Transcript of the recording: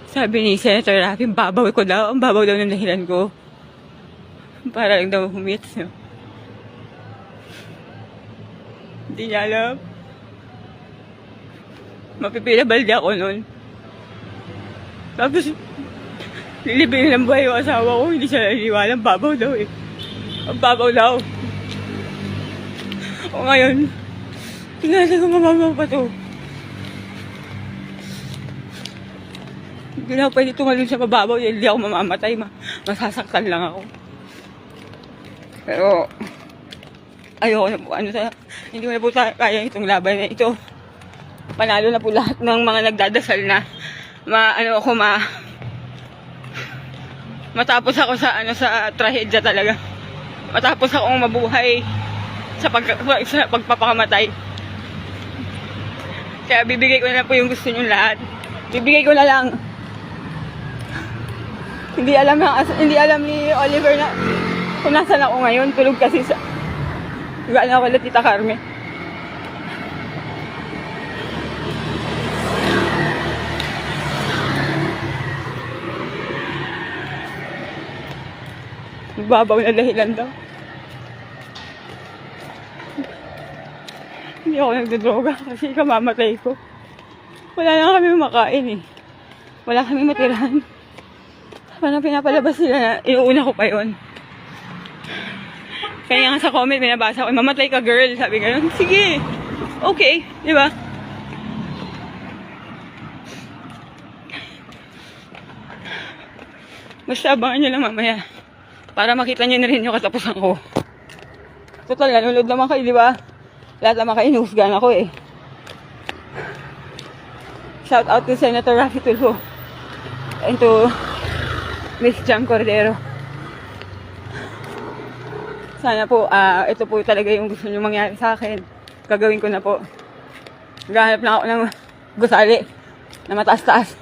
Sabi ni Senator Rafi, babaw ko daw. Ang babaw daw ng dahilan ko. Para lang daw humits. No? Hindi niya alam. Mapipila balde ako nun. Tapos, lilibingin ng buhay yung asawa ko. Hindi siya naniwala. Ang babaw daw eh. Ang babaw daw. O ngayon, tingnan ko mamabaw pa to. Hindi na ako pwede tumalun sa mababaw. Hindi ako mamamatay. Masasaktan lang ako. Pero, ayoko na po. Hindi ko na po kaya itong laban na ito. Panalo na po lahat ng mga nagdadasal na matapos ako sa trahedya talaga. Matapos akong mabuhay sa pagpapakamatay. Kaya bibigay ko na po yung gusto nyo lahat. Bibigay ko na lang. Hindi alam ni Oliver na kung nasan ako ngayon. Tulog kasi sa gaan ako na Tita Carmen. Babaw na dahilan daw. Hindi ako nagdodroga kasi kamamatay ko. Wala na kami makain eh. Wala kami matirahan. Parang pinapalabas nila na inuuna ko pa yun. Kaya nga sa comment binabasa ko, mamatay ka girl. Sabi gano'n, sige. Okay, di ba? Basta abangan nyo lang mamaya. Para makita nyo na rin yung katapusan ko. Total, nanonood naman kayo, di ba? Lahat naman kayo, inuhusgahan ako eh. Shout out to Senator Rafi Tulfo. And to Miss Jam Cordero. Sana po, ito po talaga yung gusto nyo mangyari sa akin. Gagawin ko na po. Gahanap na ako ng gusali na mataas-taas.